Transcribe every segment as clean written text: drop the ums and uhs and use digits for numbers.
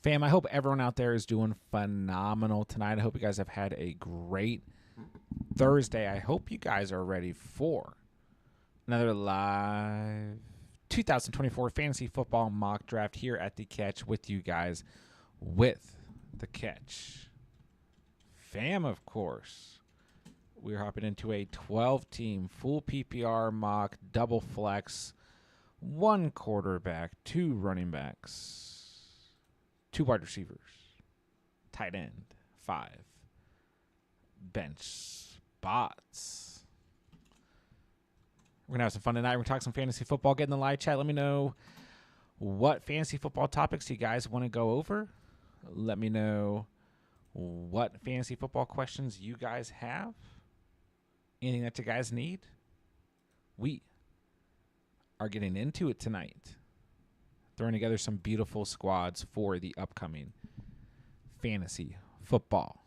Fam, I hope everyone out there is doing phenomenal tonight. I hope you guys have had a great Thursday. I hope you guys are ready for another live 2024 fantasy football mock draft here at the Catch with you guys with the Catch. Fam, of course. We're hopping into a 12 team full PPR mock double flex, one quarterback, two running backs, two wide receivers, tight end, five bench spots. We're going to have some fun tonight. We're going to talk some fantasy football. Get in the live chat. Let me know what fantasy football topics you guys want to go over. Let me know what fantasy football questions you guys have. Anything that you guys need. We are getting into it tonight. Throwing together some beautiful squads for the upcoming fantasy football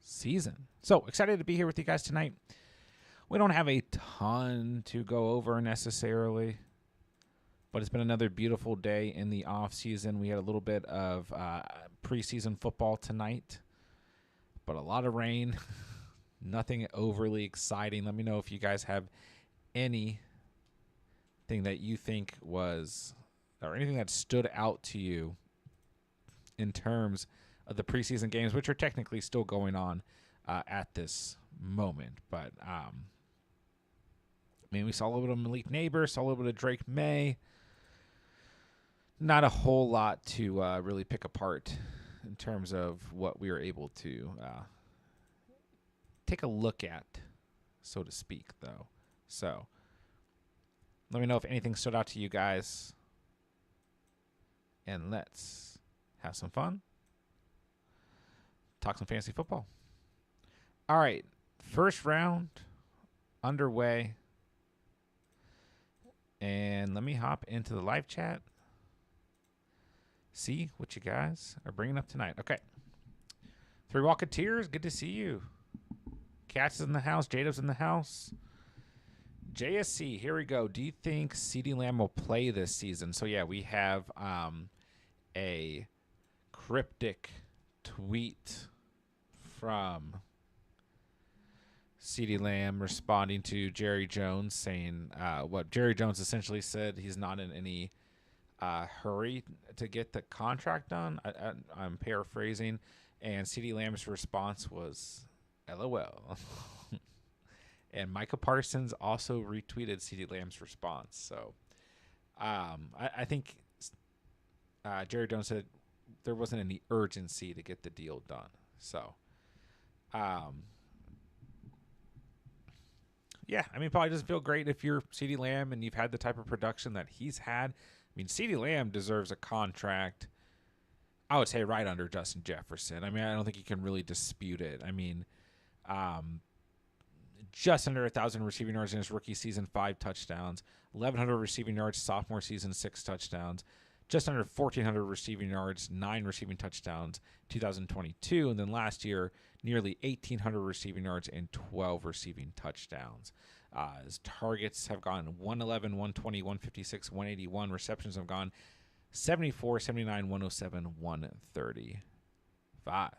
season. So excited to be here with you guys tonight. We don't have a ton to go over necessarily, but it's been another beautiful day in the off season. We had a little bit of preseason football tonight, but a lot of rain. Nothing overly exciting. Let me know if you guys have anything that you think was, or anything that stood out to you in terms of the preseason games, which are technically still going on at this moment. But we saw a little bit of Malik Neighbor, saw a little bit of Drake May. Not a whole lot to really pick apart in terms of what we were able to take a look at, so to speak, though. So let me know if anything stood out to you guys, and let's have some fun. Talk some fantasy football. All right, first round underway. And let me hop into the live chat. See what you guys are bringing up tonight. Okay. Three Walketeers, good to see you. Cats is in the house. Jada's in the house. JSC, here we go. Do you think CeeDee Lamb will play this season? So, yeah, we have a cryptic tweet from CeeDee Lamb responding to Jerry Jones, saying what Jerry Jones essentially said, he's not in any hurry to get the contract done. I'm paraphrasing, and CeeDee Lamb's response was LOL. And Micah Parsons also retweeted CeeDee Lamb's response. So I think Jerry Jones said there wasn't any urgency to get the deal done. So yeah, probably doesn't feel great if you're CeeDee Lamb and you've had the type of production that he's had. CeeDee Lamb deserves a contract, I would say, right under Justin Jefferson. I don't think you can really dispute it. Just under 1,000 receiving yards in his rookie season, 5 touchdowns. 1,100 receiving yards, sophomore season, 6 touchdowns. Just under 1,400 receiving yards, 9 receiving touchdowns, 2022. And then last year, nearly 1,800 receiving yards and 12 receiving touchdowns. His targets have gone 111, 120, 156, 181. Receptions have gone 74, 79, 107, 135.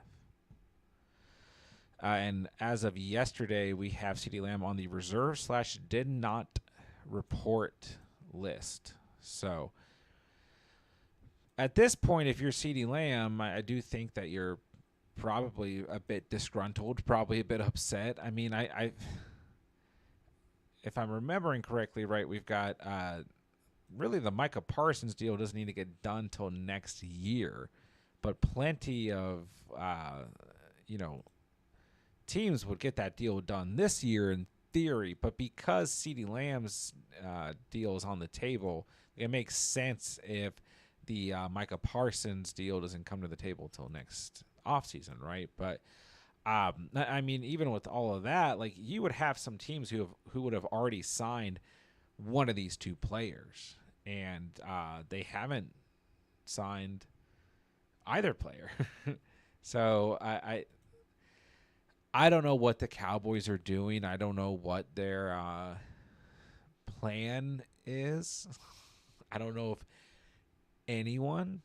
And as of yesterday, we have CeeDee Lamb on the reserve/did not report list. So at this point, if you're CeeDee Lamb, I do think that you're probably a bit disgruntled, probably a bit upset. If I'm remembering correctly, right, we've got really the Micah Parsons deal doesn't need to get done till next year, but plenty of teams would get that deal done this year in theory. But because CeeDee Lamb's deal is on the table, it makes sense if the Micah Parsons deal doesn't come to the table till next offseason, right? But even with all of that, like, you would have some teams who would have already signed one of these two players, and they haven't signed either player. So I don't know what the Cowboys are doing. I don't know what their plan is. I don't know if anyone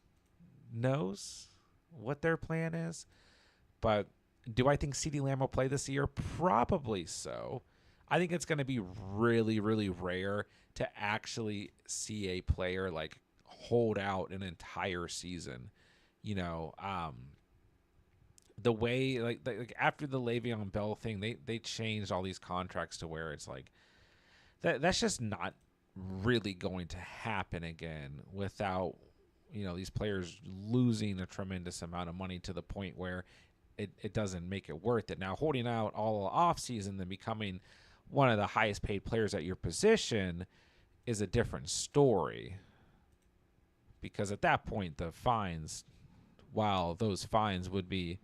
knows what their plan is. But do I think CeeDee Lamb will play this year? Probably so. I think it's going to be really, really rare to actually see a player like hold out an entire season. You know, the way like after the Le'Veon Bell thing, they changed all these contracts to where it's like that's just not really going to happen again without these players losing a tremendous amount of money to the point where it doesn't make it worth it. Now, holding out all off season and becoming one of the highest paid players at your position is a different story, because at that point the fines, while those fines would be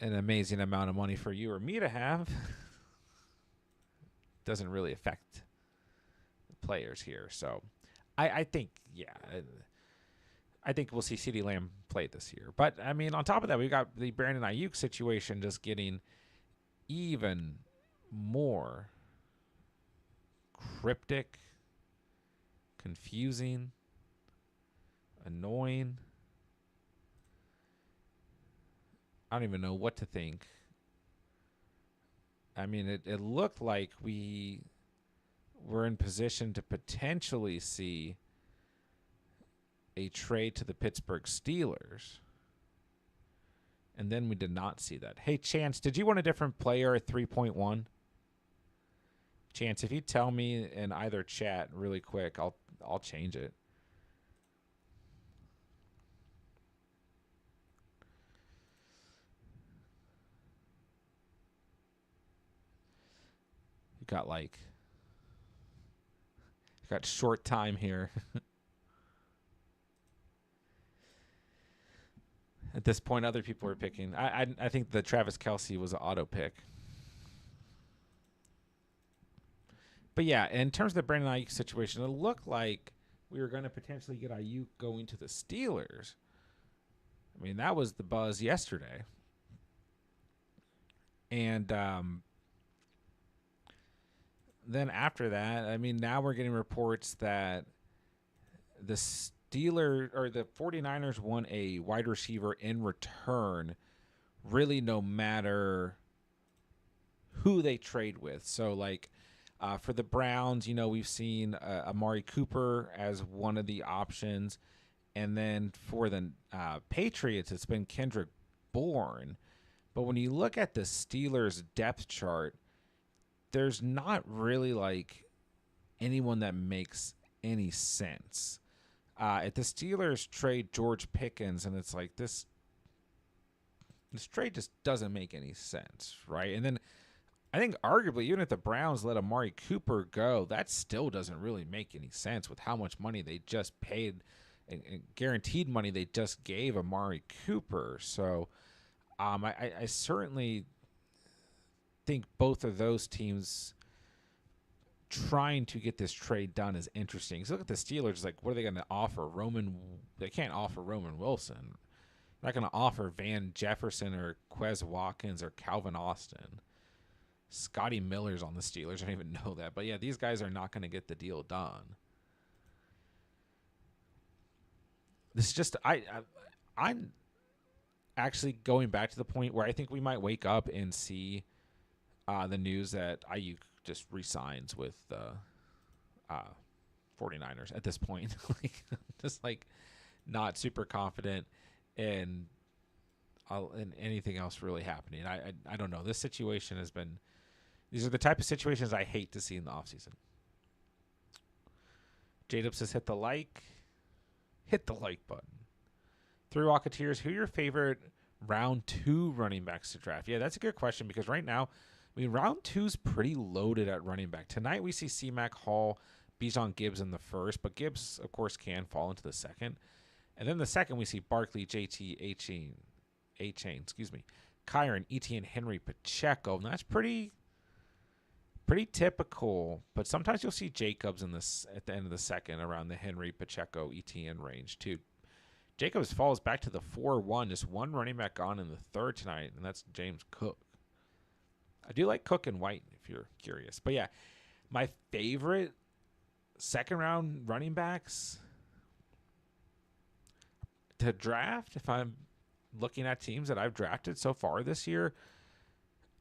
an amazing amount of money for you or me to have, doesn't really affect the players here. So I think, I think we'll see CeeDee Lamb play this year. But, I mean, on top of that, we've got the Brandon Ayuk situation just getting even more cryptic, confusing, annoying. I don't even know what to think. I mean, it looked like we were in position to potentially see a trade to the Pittsburgh Steelers. And then we did not see that. Hey, Chance, did you want a different player at 3.1? Chance, if you tell me in either chat really quick, I'll change it. You got short time here. At this point, other people are picking. I think the Travis Kelce was an auto pick. But yeah, in terms of the Brandon Ayuk situation, it looked like we were going to potentially get Ayuk going to the Steelers. I mean, that was the buzz yesterday. And then after that, I mean, now we're getting reports that the Steelers or the 49ers want a wide receiver in return, really no matter who they trade with. So, like, for the Browns, we've seen Amari Cooper as one of the options. And then for the Patriots, it's been Kendrick Bourne. But when you look at the Steelers' depth chart, there's not really, like, anyone that makes any sense. If the Steelers trade George Pickens, and it's like this trade just doesn't make any sense, right? And then I think arguably, even if the Browns let Amari Cooper go, that still doesn't really make any sense with how much money they just paid and guaranteed money they just gave Amari Cooper. So I certainly think both of those teams trying to get this trade done is interesting. So look at the Steelers, like, what are they going to offer? They can't offer Roman Wilson. They're not going to offer Van Jefferson or Quez Watkins or Calvin Austin. Scotty Miller's on the Steelers. I don't even know that. But, yeah, these guys are not going to get the deal done. This is just I'm actually going back to the point where I think we might wake up and see the news that Ayuk just re-signs with the 49ers at this point. Just not super confident in anything else really happening. I don't know. This situation has been – these are the type of situations I hate to see in the offseason. J-Dub says hit the like button. Three Rocketeers, who are your favorite round 2 running backs to draft? Yeah, that's a good question, because right now, I mean, round 2's pretty loaded at running back. Tonight we see C-Mac, Hall, Bijan, Gibbs in the first, but Gibbs, of course, can fall into the second. And then the second we see Barkley, JT, A-Chain, Kyron, Etienne, Henry, Pacheco. And that's pretty typical, but sometimes you'll see Jacobs at the end of the second around the Henry, Pacheco, Etienne range too. Jacobs falls back to the 4-1, just one running back on in the third tonight, and that's James Cook. I do like Cook and White, if you're curious. But yeah, my favorite second round running backs, to draft, if I'm looking at teams that I've drafted so far this year,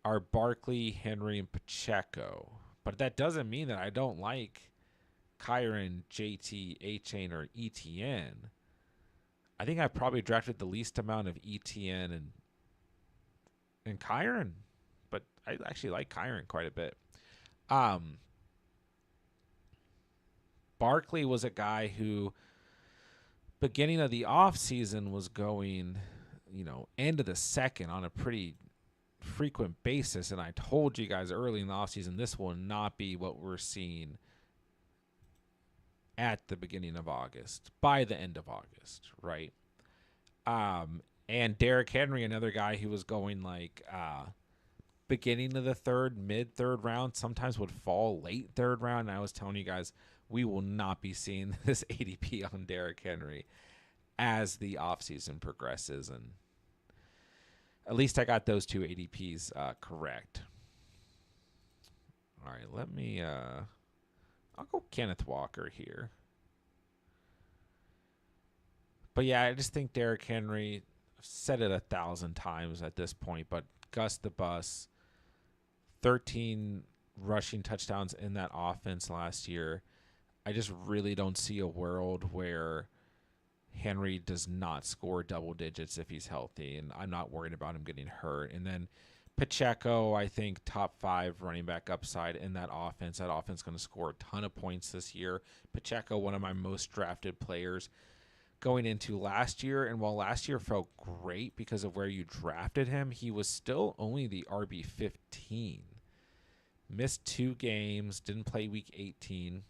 are Barkley, Henry, and Pacheco. But that doesn't mean that I don't like Kyron, JT, A-Chain, or ETN. I think I probably drafted the least amount of ETN and Kyron, but I actually like Kyron quite a bit. Barkley was a guy who, beginning of the offseason, was going, end of the second on a pretty frequent basis. And I told you guys early in the offseason, this will not be what we're seeing at the beginning of August, by the end of August, right? And Derrick Henry, another guy who was going like beginning of the third, mid-third round, sometimes would fall late third round. And I was telling you guys, we will not be seeing this ADP on Derrick Henry as the offseason progresses. And at least I got those two ADPs correct. All right, let me... I'll go Kenneth Walker here. But yeah, I just think Derrick Henry, I've said it 1,000 times at this point, but Gus the Bus, 13 rushing touchdowns in that offense last year. I just really don't see a world where Henry does not score double digits if he's healthy, and I'm not worried about him getting hurt. And then Pacheco, I think top 5 running back upside in that offense. That offense is going to score a ton of points this year. Pacheco, one of my most drafted players going into last year. And while last year felt great because of where you drafted him, he was still only the RB15. Missed 2 games, didn't play week 18,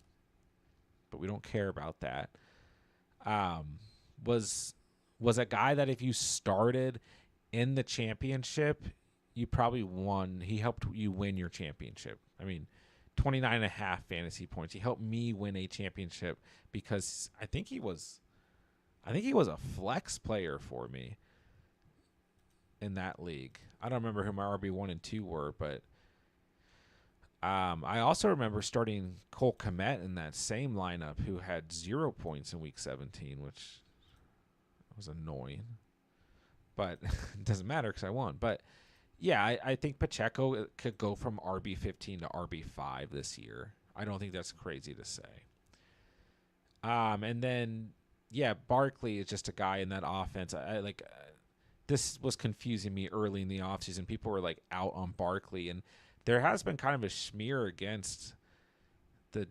but we don't care about that. Was a guy that if you started in the championship, you probably won. He helped you win your championship. I mean, 29.5 fantasy points. He helped me win a championship because I think he was a flex player for me in that league. I don't remember who my RB1 and 2 were, but I also remember starting Cole Kmet in that same lineup, who had 0 points in week 17, which was annoying. But it doesn't matter because I won. But yeah, I think Pacheco could go from RB15 to RB5 this year. I don't think that's crazy to say. And then, yeah, Barkley is just a guy in that offense. This was confusing me early in the offseason. People were like out on Barkley, and there has been kind of a smear against the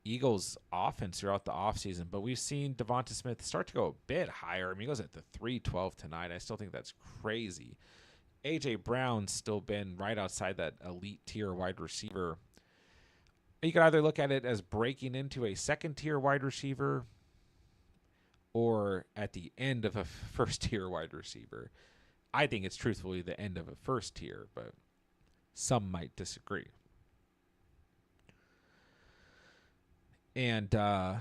Eagles offense throughout the offseason, but we've seen Devonta Smith start to go a bit higher. I mean, he goes at the 312 tonight. I still think that's crazy. A.J. Brown's still been right outside that elite tier wide receiver. You can either look at it as breaking into a second tier wide receiver or at the end of a first tier wide receiver. I think it's truthfully the end of a first tier, but some might disagree. And, I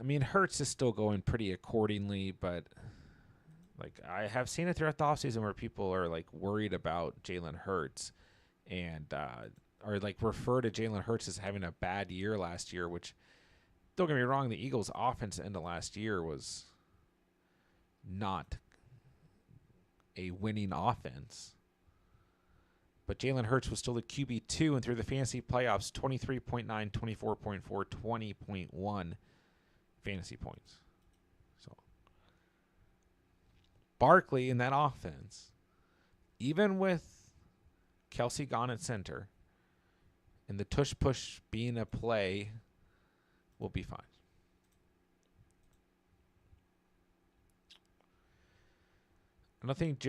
mean, Hurts is still going pretty accordingly, but like I have seen it throughout the offseason where people are like worried about Jalen Hurts and or like refer to Jalen Hurts as having a bad year last year, which, don't get me wrong, the Eagles' offense at the end of last year was not a winning offense. But Jalen Hurts was still the QB2, and through the fantasy playoffs, 23.9, 24.4, 20.1 fantasy points. So Barkley in that offense, even with Kelsey gone at center and the tush-push being a play, will be fine. I don't think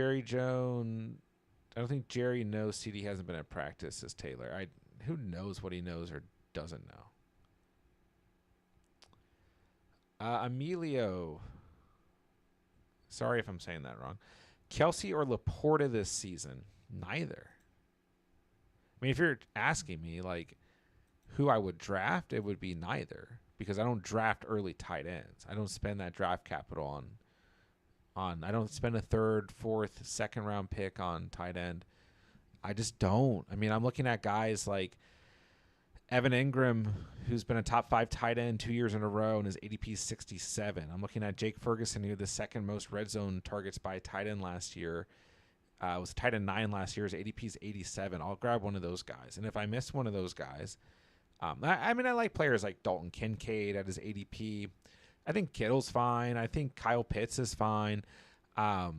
Jerry knows CD hasn't been at practice as Taylor. Who knows what he knows or doesn't know? Emilio. Sorry if I'm saying that wrong. Kelsey or Laporta this season? Neither. I mean, if you're asking me like who I would draft, it would be neither, because I don't draft early tight ends. I don't spend that draft capital on I don't spend a third, fourth, second round pick on tight end. I just don't. I mean, I'm looking at guys like Evan Ingram, who's been a top 5 tight end 2 years in a row, and his ADP is 67. I'm looking at Jake Ferguson, who had the second most red zone targets by tight end last year. Was tight end 9 last year. His ADP is 87. I'll grab one of those guys. And if I miss one of those guys, I mean, I like players like Dalton Kincaid at his ADP. I think Kittle's fine. I think Kyle Pitts is fine. But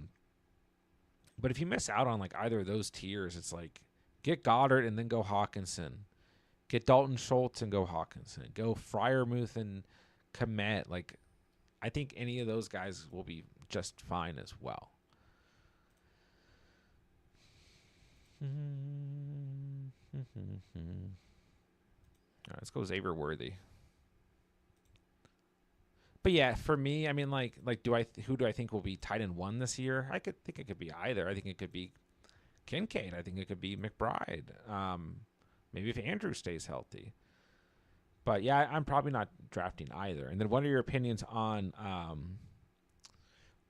if you miss out on like either of those tiers, it's like get Goddard and then go Hawkinson. Get Dalton Schultz and go Hawkinson. Go Freiermuth and Kmet. Like, I think any of those guys will be just fine as well. All right, let's go Xavier Worthy. But yeah, for me, I mean, who do I think will be tight end 1 this year? I think it could be either. I think it could be Kincaid. I think it could be McBride. Maybe if Andrew stays healthy. But yeah, I'm probably not drafting either. And then what are your opinions on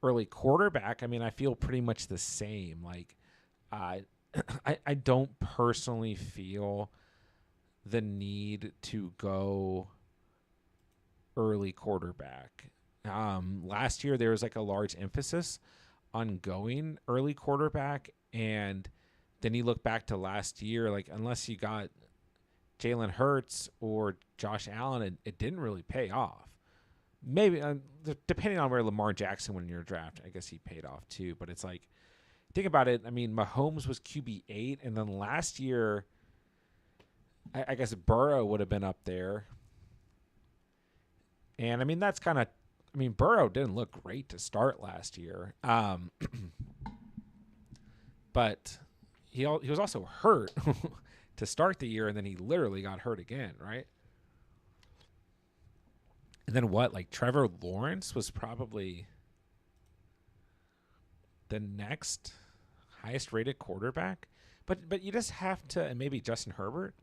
early quarterback? I mean, I feel pretty much the same. Like, I don't personally feel the need to go early quarterback. Last year, there was like a large emphasis on going early quarterback, and then you look back to last year, like unless you got Jalen Hurts or Josh Allen, it didn't really pay off. Maybe depending on where Lamar Jackson went in your draft, I guess he paid off too. But it's like, think about it. I mean, Mahomes was QB8, and then last year, I guess Burrow would have been up there. And I mean, that's kind of, I mean, Burrow didn't look great to start last year. But he was also hurt to start the year, and then he literally got hurt again, right? And then what? Like Trevor Lawrence was probably the next highest rated quarterback. But you just have to, and maybe Justin Herbert.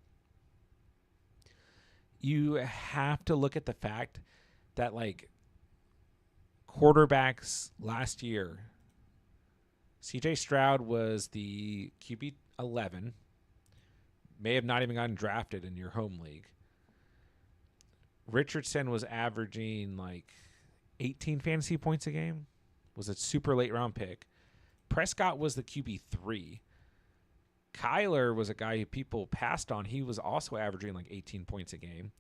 You have to look at the fact that like quarterbacks last year, CJ Stroud was the QB 11, may have not even gotten drafted in your home league. Richardson was averaging like 18 fantasy points a game, was a super late round pick. Prescott was the QB 3. Kyler was a guy who people passed on. He was also averaging like 18 points a game.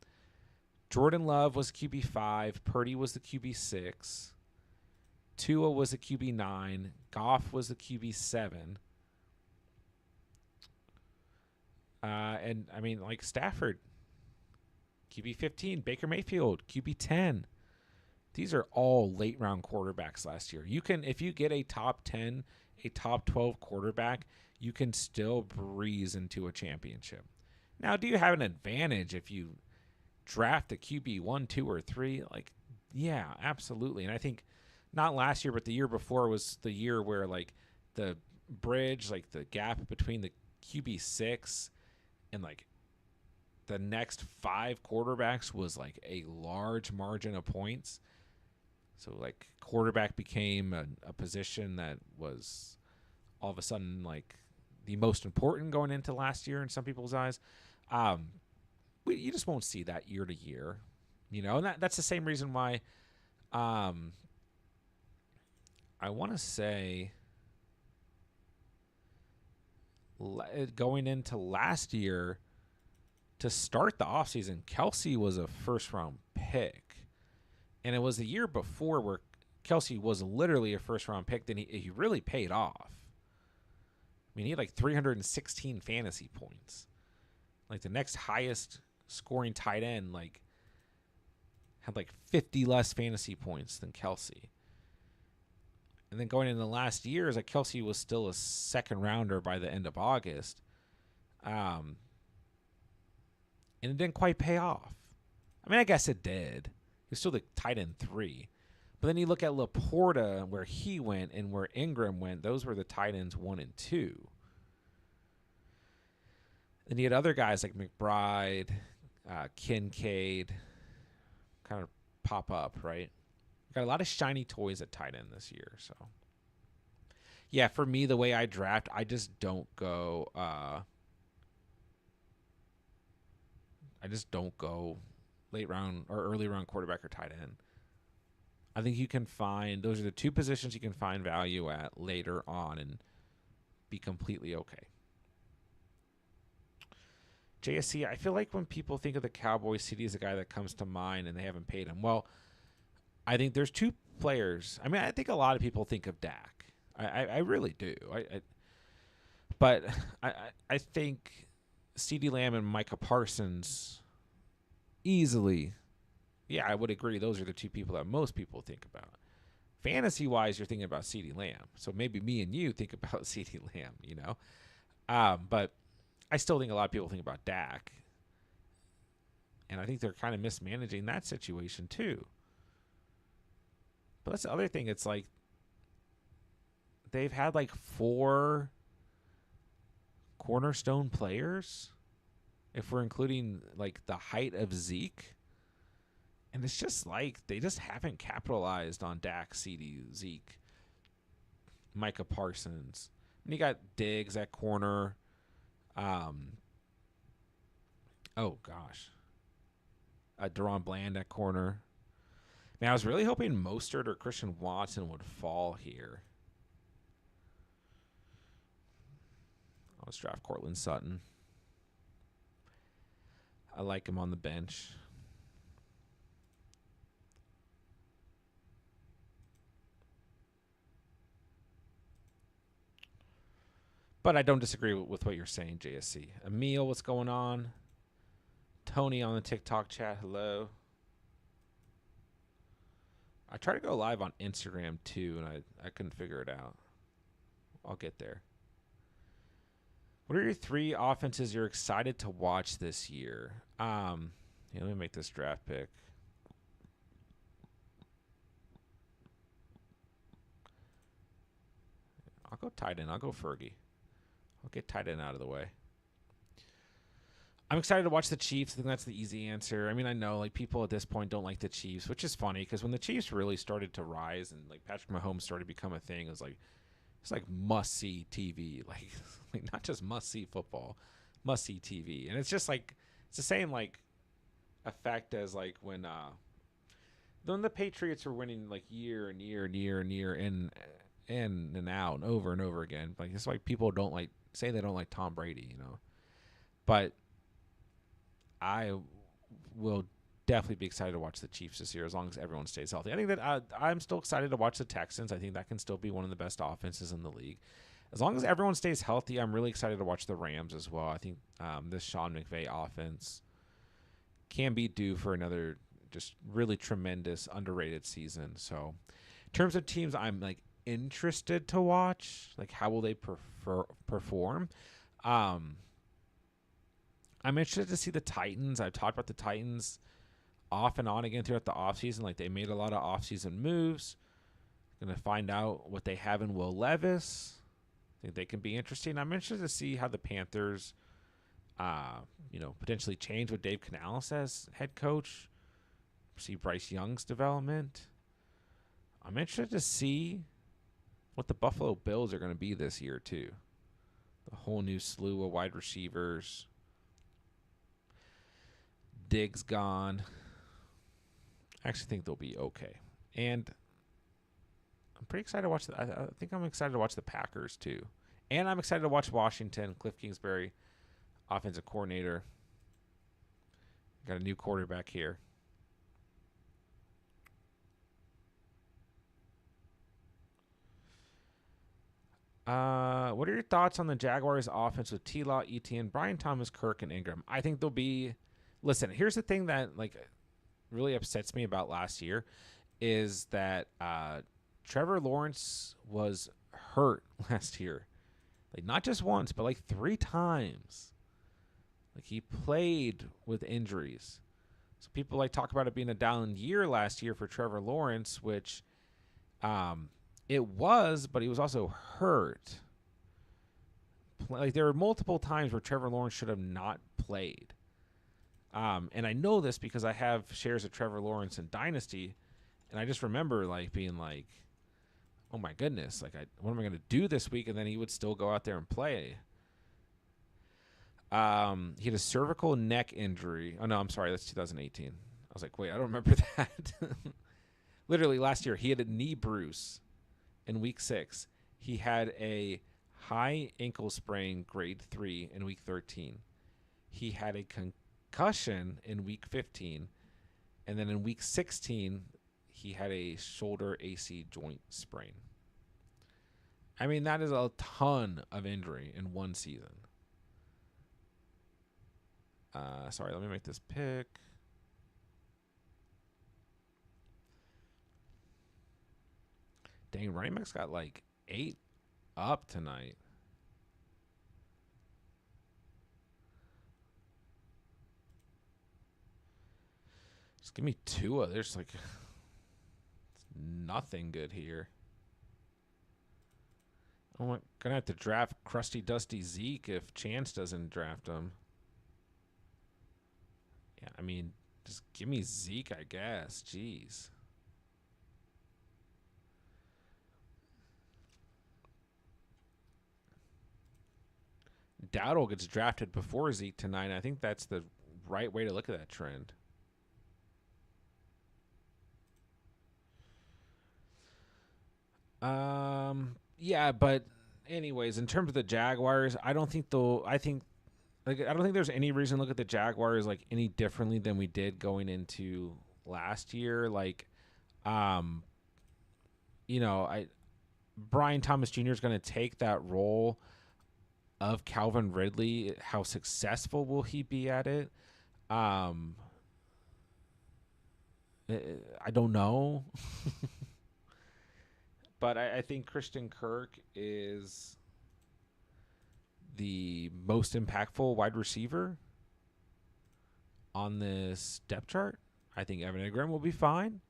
Jordan Love was QB 5. Purdy was the QB 6. Tua was the QB 9. Goff was the QB 7. And I mean, like Stafford, QB 15. Baker Mayfield, QB 10. These are all late round quarterbacks last year. You can, if you get a top 10, a top 12 quarterback, you can still breeze into a championship. Now, do you have an advantage if you draft the QB 1, 2, or 3? Like, yeah, absolutely. And I think not last year, but the year before was the year where like the bridge, like the gap between the QB 6 and like the next 5 quarterbacks was like a large margin of points. So like quarterback became a position that was all of a sudden like the most important going into last year in some people's eyes. You just won't see that year to year, you know, and that's the same reason why I want to say going into last year to start the offseason, Kelsey was a first-round pick. And it was the year before where Kelsey was literally a first-round pick. Then he really paid off. I mean, he had like 316 fantasy points. Like the next highest scoring tight end like had like 50 less fantasy points than Kelsey. And then going into the last years, like Kelsey was still a second rounder by the end of August. And it didn't quite pay off. I mean, I guess it did. He was still the tight end 3. But then you look at Laporta, where he went and where Ingram went. Those were the tight ends 1 and 2. Then you had other guys like McBride, Kincaid kind of pop up, right? Got a lot of shiny toys at tight end this year. So, yeah, for me, the way I draft, I just don't go I just don't go late round or early round quarterback or tight end. I think you can find those are the two positions you can find value at later on and be completely okay. JSC, I feel like when people think of the Cowboys, CD is a guy that comes to mind and they haven't paid him. Well, I think there's two players. I mean, I think a lot of people think of Dak. I really do. But I think CeeDee Lamb and Micah Parsons easily, yeah, I would agree. Those are the two people that most people think about. Fantasy-wise, you're thinking about CeeDee Lamb. So maybe me and you think about CeeDee Lamb, you know? But I still think a lot of people think about Dak. And I think they're kind of mismanaging that situation too. But that's the other thing. It's like they've had like 4 cornerstone players, if we're including like the height of Zeke. And it's just like they just haven't capitalized on Dak, CD, Zeke, Micah Parsons. And you got Diggs at corner. Oh gosh, Deron Bland at corner. Man, I was really hoping Mostert or Christian Watson would fall here. Let's draft Cortland Sutton. I like him on the bench. But I don't disagree with what you're saying, JSC. Emil, what's going on? Tony on the TikTok chat, hello. I tried to go live on Instagram too, and I couldn't figure it out. I'll get there. What are your 3 offenses you're excited to watch this year? Let me make this draft pick. I'll go tight end. I'll go Fergie. I'll get tight end out of the way. I'm excited to watch the Chiefs. I think that's the easy answer. I mean, I know like people at this point don't like the Chiefs, which is funny because when the Chiefs really started to rise and like Patrick Mahomes started to become a thing, it's like must see TV, like not just must see football, must see TV, and it's just like it's the same like effect as like when the Patriots were winning like year and year and year and year in and out and over again. Like it's like people don't like say they don't like Tom Brady, you know, but I will definitely be excited to watch the Chiefs this year as long as everyone stays healthy. I think that I'm still excited to watch the Texans. I think that can still be one of the best offenses in the league. As long as everyone stays healthy, I'm really excited to watch the Rams as well. I think this Sean McVay offense can be due for another just really tremendous, underrated season. So in terms of teams I'm like interested to watch, like how will they perform? I'm interested to see the Titans. I've talked about the Titans off and on again throughout the offseason. Like they made a lot of offseason moves. Going to find out what they have in Will Levis. I think they can be interesting. I'm interested to see how the Panthers, potentially change with Dave Canales as head coach. See Bryce Young's development. I'm interested to see what the Buffalo Bills are going to be this year too. The whole new slew of wide receivers. Diggs gone. I actually think they'll be okay. And I'm pretty excited to watch I think I'm excited to watch the Packers too. And I'm excited to watch Washington, Cliff Kingsbury, offensive coordinator. Got a new quarterback here. What are your thoughts on the Jaguars offense with T-Law, Etienne, Brian Thomas, Kirk, and Ingram? I think they'll be... Listen, here's the thing that like really upsets me about last year is that Trevor Lawrence was hurt last year. Like not just once, but like 3 times. Like he played with injuries. So people like talk about it being a down year last year for Trevor Lawrence, which it was, but he was also hurt. Like there were multiple times where Trevor Lawrence should have not played. And I know this because I have shares of Trevor Lawrence in Dynasty, and I just remember like being like, "Oh my goodness! Like, what am I going to do this week?" And then he would still go out there and play. He had a cervical neck injury. Oh no, I'm sorry, that's 2018. I was like, wait, I don't remember that. Literally last year, he had a knee bruise in week 6. He had a high ankle sprain, grade 3, in week 13. He had a concussion in week 15, and then in week 16, he had a shoulder AC joint sprain. I mean, that is a ton of injury in one season. Sorry, let me make this pick. Dang, running backs got like 8 up tonight. Just give me Tua. There's like nothing good here. I'm gonna have to draft Crusty Dusty Zeke if Chance doesn't draft him. Yeah, I mean, just give me Zeke, I guess. Jeez. Dowdle gets drafted before Zeke tonight. I think that's the right way to look at that trend. Yeah, but anyways, in terms of the Jaguars, I don't think there's any reason to look at the Jaguars like any differently than we did going into last year. Like, Brian Thomas Jr. is going to take that role of Calvin Ridley. How successful will he be at it? I don't know. But I think Christian Kirk is the most impactful wide receiver on this depth chart. I think Evan Engram will be fine.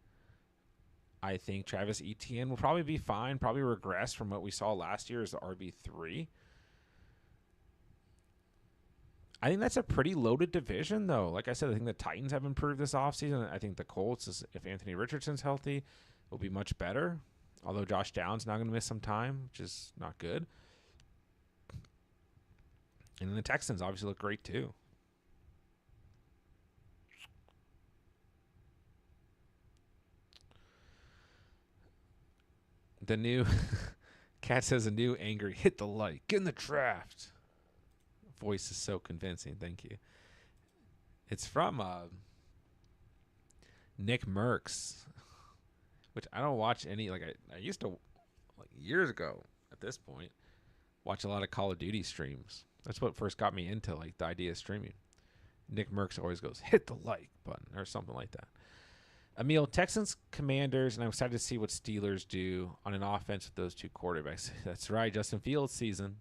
I think Travis Etienne will probably be fine, probably regress from what we saw last year as the RB3. I think that's a pretty loaded division, though. Like I said, I think the Titans have improved this offseason. I think the Colts, if Anthony Richardson's healthy, will be much better. Although Josh Downs now going to miss some time, which is not good. And then the Texans obviously look great, too. The new Cat says a new angry hit the like. Get in the draft. Voice is so convincing. Thank you. It's from Nick Merckx, which I don't watch any. Like I used to, like years ago at this point, watch a lot of Call of Duty streams. That's what first got me into like the idea of streaming. Nick Merckx always goes, hit the like button or something like that. Emil, Texans, Commanders, and I'm excited to see what Steelers do on an offense with those two quarterbacks. That's right, Justin Fields season.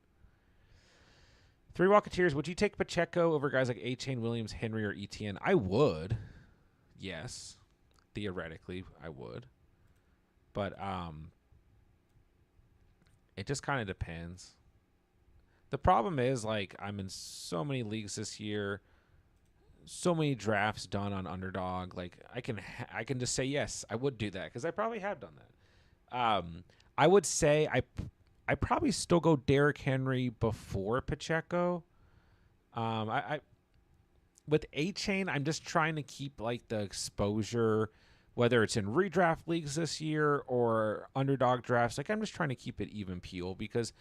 3 Walketeers, would you take Pacheco over guys like A-Chain, Williams, Henry, or Etienne? I would. Yes. Theoretically, I would. But it just kind of depends. The problem is, like, I'm in so many leagues this year, so many drafts done on Underdog. Like, I can just say yes, I would do that because I probably have done that. I would say I probably still go Derrick Henry before Pacheco. I with A-Chain, I'm just trying to keep like the exposure, whether it's in redraft leagues this year or Underdog drafts. Like I'm just trying to keep it even keel because,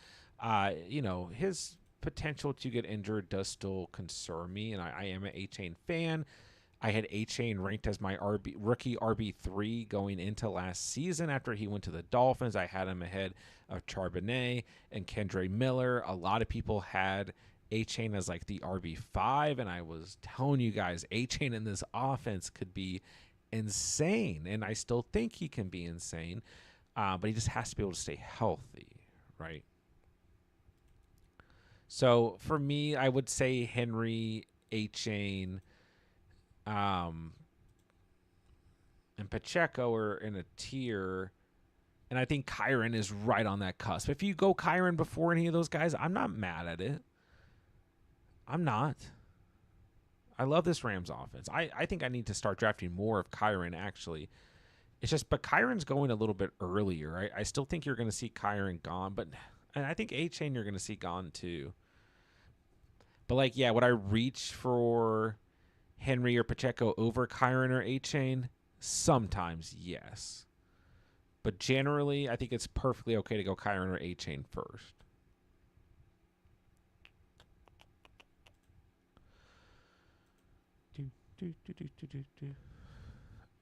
his potential to get injured does still concern me, and I am an A-Chain fan. I had A-Chain ranked as my rookie RB3 going into last season after he went to the Dolphins. I had him ahead of Charbonnet and Kendre Miller. A lot of people had A-Chain as like the RB5, and I was telling you guys A-Chain in this offense could be insane, and I still think he can be insane, but he just has to be able to stay healthy, right? So for me, I would say Henry, A-Chain, and Pacheco are in a tier, and I think Kyren is right on that cusp. If you go Kyren before any of those guys, I'm not mad at it. I'm not. I love this Rams offense. I think I need to start drafting more of Kyren, actually. It's just, but Kyren's going a little bit earlier. I still think you're going to see Kyren gone, and I think A-Chain you're going to see gone too. But like, yeah, would I reach for Henry or Pacheco over Kyron or A-Chain? Sometimes, yes. But generally, I think it's perfectly okay to go Kyron or A-Chain first. All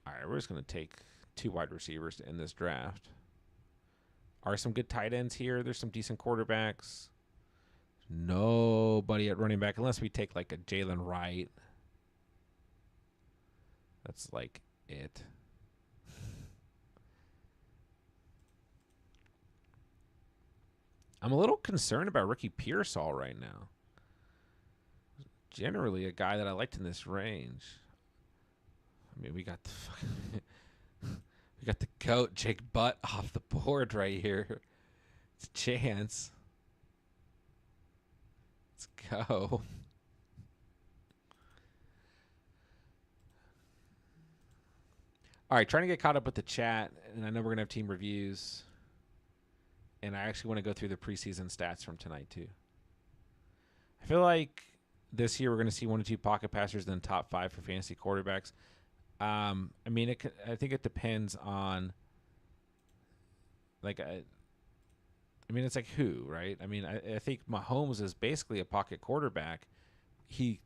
right, we're just going to take 2 wide receivers to end this draft. Are some good tight ends here? There's some decent quarterbacks. Nobody at running back unless we take like a Jalen Wright. That's like it. I'm a little concerned about Ricky Pearsall right now. Generally a guy that I liked in this range. I mean, we got the goat Jake Butt off the board right here. It's a chance. Let's go. All right, trying to get caught up with the chat, and I know we're going to have team reviews. And I actually want to go through the preseason stats from tonight, too. I feel like this year we're going to see 1 or 2 pocket passers in the top 5 for fantasy quarterbacks. I mean, I think it depends on, like, I mean, it's like who, right? I mean, I think Mahomes is basically a pocket quarterback. He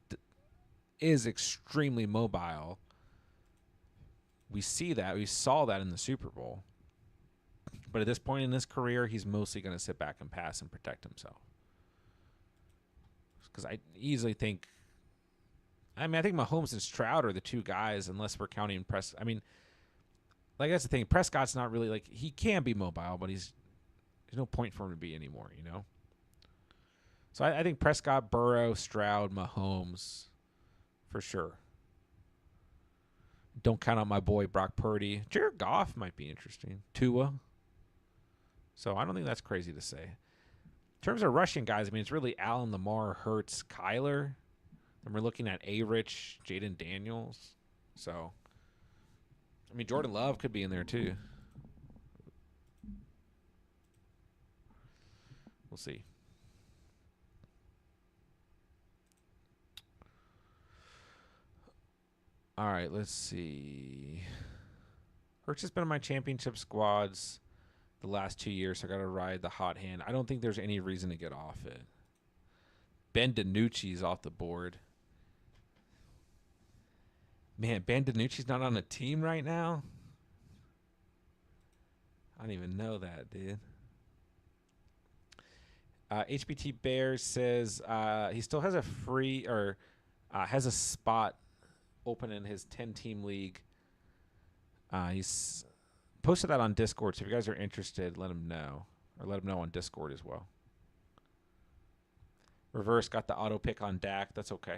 is extremely mobile. We see that. We saw that in the Super Bowl. But at this point in his career, he's mostly going to sit back and pass and protect himself. Because I easily think, I think Mahomes and Stroud are the 2 guys, unless we're counting Prescott. I mean, like, that's the thing. Prescott's not really, like, he can be mobile, but there's no point for him to be anymore, you know? So I think Prescott, Burrow, Stroud, Mahomes, for sure. Don't count out my boy Brock Purdy. Jared Goff might be interesting. Tua. So I don't think that's crazy to say. In terms of rushing guys, I mean, it's really Allen, Lamar, Hurts, Kyler. Then we're looking at A-Rich, Jaden Daniels. So, I mean, Jordan Love could be in there too. We'll see. All right, let's see. Hurts has been in my championship squads the last 2 years, so I got to ride the hot hand. I don't think there's any reason to get off it. Ben DiNucci's off the board. Man, Ben DiNucci's not on a team right now? I don't even know that, dude. HBT Bears says he still has a free or has a spot open in his 10-team league. He's posted that on Discord, so if you guys are interested, let him know. Or let him know on Discord as well. Reverse got the auto pick on Dak. That's okay.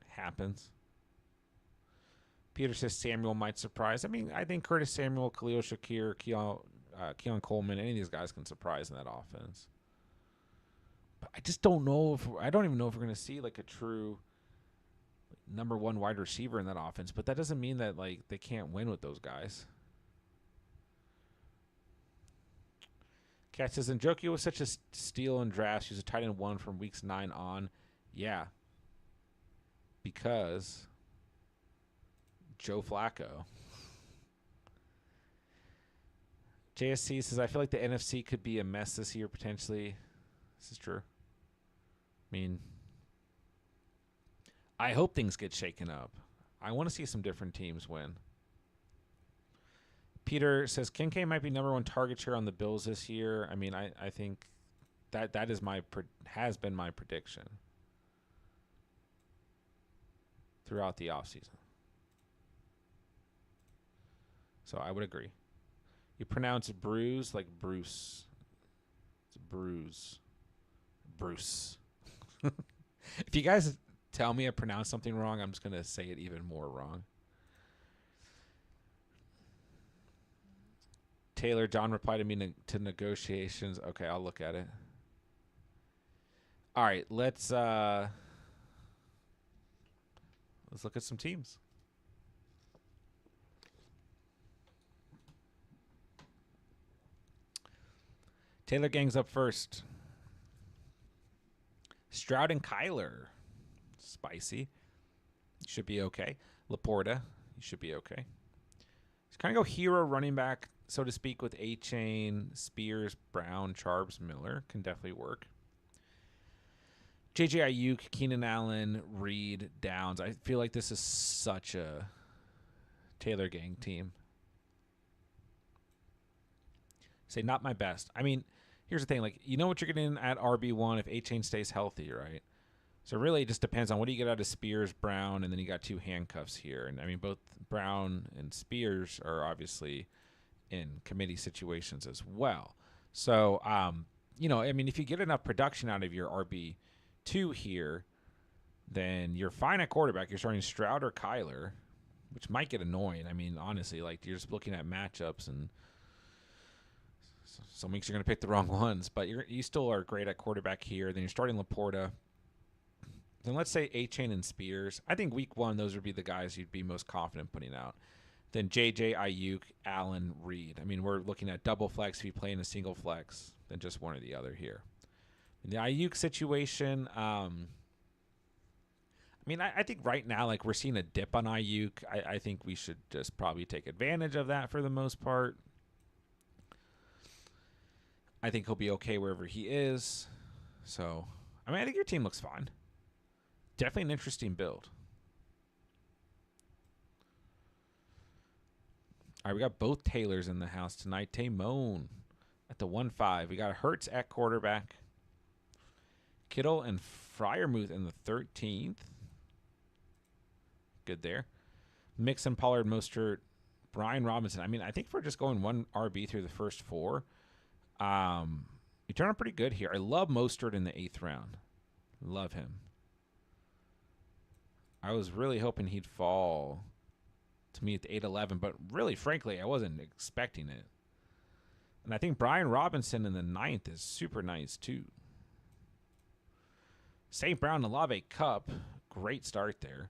Happens. Peter says Samuel might surprise. I mean, I think Curtis Samuel, Khalil Shakir, Keon Coleman, any of these guys can surprise in that offense. But I just don't know I don't even know if we're going to see like a true number 1 wide receiver in that offense. But that doesn't mean that like they can't win with those guys. Cat says, Njoku was such a steal in drafts. He was a tight end 1 from weeks 9 on. Yeah. Because Joe Flacco. JSC says, I feel like the NFC could be a mess this year, potentially. This is true. I mean, I hope things get shaken up. I want to see some different teams win. Peter says, Kincaid might be number 1 target share on the Bills this year. I mean, I think that is has been my prediction throughout the offseason. So I would agree. You pronounce bruise like Bruce. It's bruise. Bruce. If you guys tell me I pronounced something wrong, I'm just going to say it even more wrong. Taylor, John replied to me to negotiations. Okay, I'll look at it. All right, let's look at some teams. Taylor Gang's up first. Stroud and Kyler. Spicy. You should be okay. Laporta, you should be okay. Just kind of go hero running back, so to speak, with A-Chain, Spears, Brown, Charbs, Miller. Can definitely work. J.J. Ayuk, Keenan Allen, Reed, Downs. I feel like this is such a Taylor Gang team. Say, not my best. I mean, here's the thing. Like, you know what you're getting at RB1 if A-Chain stays healthy, right? So really it just depends on what do you get out of Spears, Brown, and then you got 2 handcuffs here. And, I mean, both Brown and Spears are obviously in committee situations as well. So, you know, I mean, if you get enough production out of your RB2 here, then you're fine at quarterback. You're starting Stroud or Kyler, which might get annoying. I mean, honestly, like you're just looking at matchups, and some weeks you're going to pick the wrong ones, but you still are great at quarterback here. Then you're starting Laporta. Then let's say A-Chain and Spears. I think week 1, those would be the guys you'd be most confident putting out. Then JJ, Ayuk, Allen, Reed. I mean, we're looking at double flex if you play in a single flex, then just one or the other here. In the Ayuk situation, I mean, I think right now, like, we're seeing a dip on Ayuk. I think we should just probably take advantage of that for the most part. I think he'll be okay wherever he is. So, I mean, I think your team looks fine. Definitely an interesting build. All right, we got both Taylors in the house tonight. Taymone at the 1-5. We got Hurts at quarterback. Kittle and Freiermuth in the 13th. Good there. Mixon, Pollard, Mostert, Brian Robinson. I mean, I think if we're just going 1 RB through the first 4, you turn out pretty good here. I love Mostert in the 8th round. Love him. I was really hoping he'd fall to me at the 8-11, but really, frankly, I wasn't expecting it. And I think Brian Robinson in the 9th is super nice, too. St. Brown, Olave Cup. Great start there.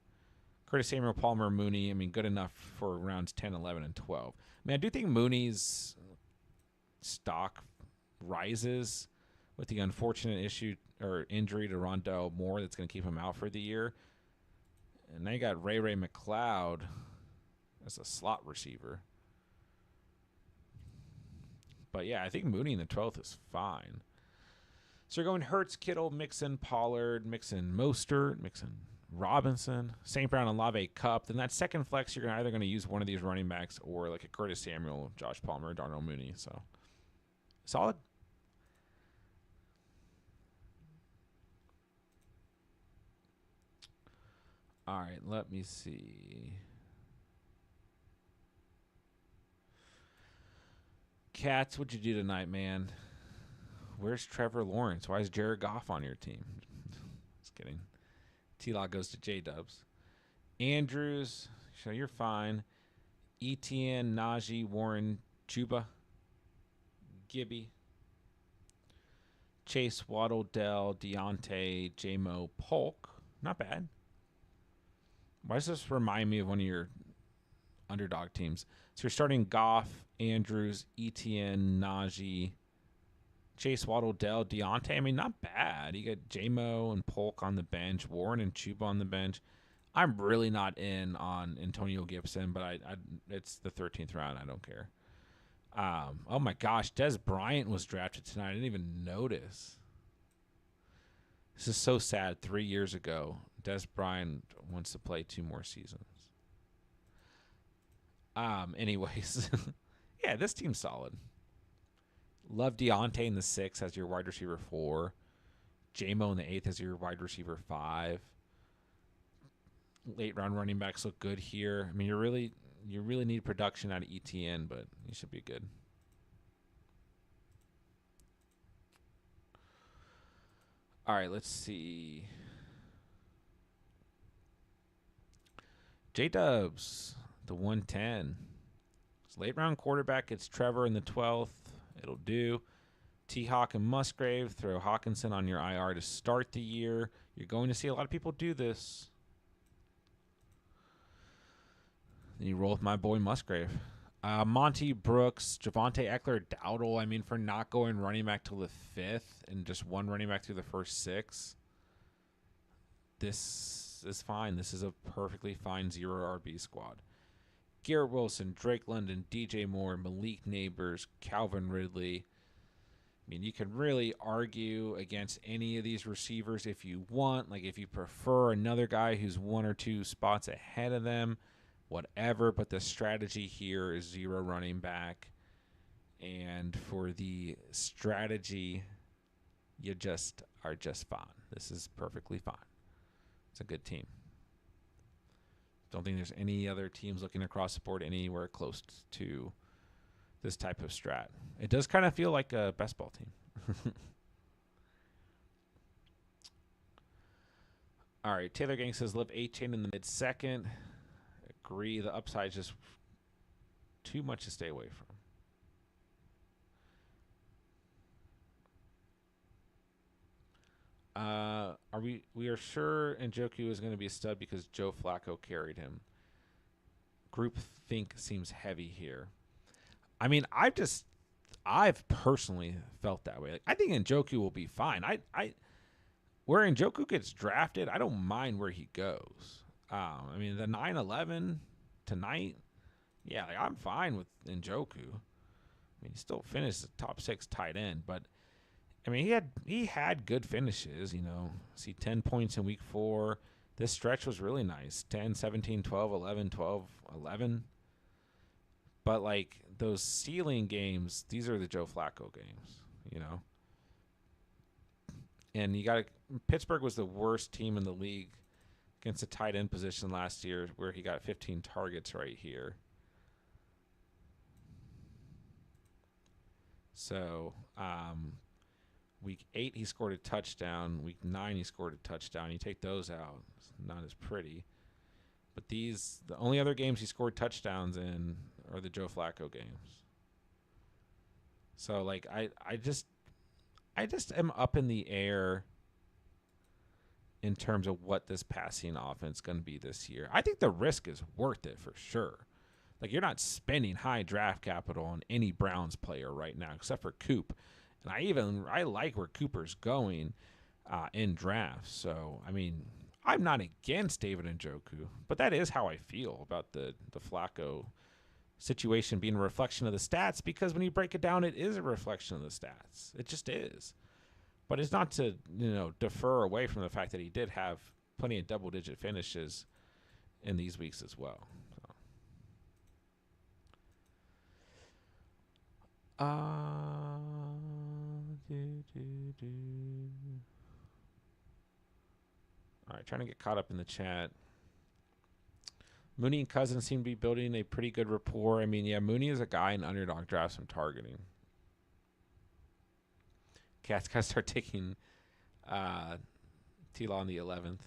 Curtis Samuel, Palmer, Mooney. I mean, good enough for rounds 10, 11, and 12. I mean, I do think Mooney's stock rises with the unfortunate issue or injury to Rondell Moore that's going to keep him out for the year. And now you got Ray McLeod as a slot receiver. But, yeah, I think Mooney in the 12th is fine. So you're going Hurts, Kittle, Mixon, Pollard, Mixon, Mostert, Mixon, Robinson, St. Brown, and Olave Cup. Then that second flex, you're either going to use one of these running backs or like a Curtis Samuel, Josh Palmer, Darnell Mooney. So, solid. All right, let me see. Cats, what'd you do tonight, man? Where's Trevor Lawrence? Why is Jared Goff on your team? Just kidding. T-Law goes to J-Dubs. Andrews, so you're fine. Etienne, Najee, Warren, Chuba, Gibby, Chase, Waddle, Dell, Deontay, J-Mo, Polk. Not bad. Why does this remind me of one of your underdog teams? So you're starting Goff, Andrews, Etienne, Najee, Chase, Waddle, Dell, Deontay. I mean, not bad. You got J-Mo and Polk on the bench, Warren and Chuba on the bench. I'm really not in on Antonio Gibson, but it's the 13th round. I don't care. Oh, my gosh. Des Bryant was drafted tonight. I didn't even notice. This is so sad. 3 years ago, Des Bryant wants to play 2 more seasons. Anyways, yeah, this team's solid. Love Deontay in the 6th as your wide receiver 4. J-Mo in the 8th as your wide receiver 5. Late round running backs look good here. I mean, you really need production out of ETN, but you should be good. All right, let's see. J-Dubs, the 110. It's late round quarterback. It's Trevor in the 12th. It'll do. T-Hawk and Musgrave. Throw Hawkinson on your IR to start the year. You're going to see a lot of people do this. Then you roll with my boy Musgrave. Monty Brooks, Javonte Eckler, Dowdle. I mean, for not going running back till the 5th and just one running back through the first 6. this is fine. This is a perfectly fine 0 RB squad. Garrett Wilson, Drake London, DJ Moore, Malik Neighbors, Calvin Ridley. I mean, you can really argue against any of these receivers if you want. Like, if you prefer another guy who's 1 or 2 spots ahead of them, whatever. But the strategy here is 0 running back. And for the strategy, you just are just fine. This is perfectly fine. It's a good team. Don't think there's any other teams looking across the board anywhere close to this type of strat. It does kind of feel like a best ball team. All right, Taylor Gang says live 8-chain in the mid-second. Agree, the upside is just too much to stay away from. We are sure Njoku is going to be a stud because Joe Flacco carried him. Group think seems heavy here. I mean, I've personally felt that way. Like, I think Njoku will be fine. Where Njoku gets drafted, I don't mind where he goes. I mean, the 9-11 tonight, yeah, like, I'm fine with Njoku. I mean, he still finished the top 6 tight end, but I mean, he had good finishes, you know. See 10 points in week 4. This stretch was really nice. 10, 17, 12, 11, 12, 11. But like those ceiling games, these are the Joe Flacco games, you know. And Pittsburgh was the worst team in the league against the tight end position last year, where he got 15 targets right here. So, week 8, he scored a touchdown. Week 9, he scored a touchdown. You take those out, it's not as pretty. But the only other games he scored touchdowns in are the Joe Flacco games. So, like, I just am up in the air in terms of what this passing offense is going to be this year. I think the risk is worth it for sure. Like, you're not spending high draft capital on any Browns player right now, except for Coop. And I like where Cooper's going in drafts. So, I mean, I'm not against David Njoku, but that is how I feel about the Flacco situation being a reflection of the stats, because when you break it down, it is a reflection of the stats. It just is. But it's not to, defer away from the fact that he did have plenty of double-digit finishes in these weeks as well. All right, trying to get caught up in the chat. Mooney and Cousins seem to be building a pretty good rapport. I mean, yeah, Mooney is a guy in Underdog drafts I'm targeting. Cats got to start taking T-Law in the 11th.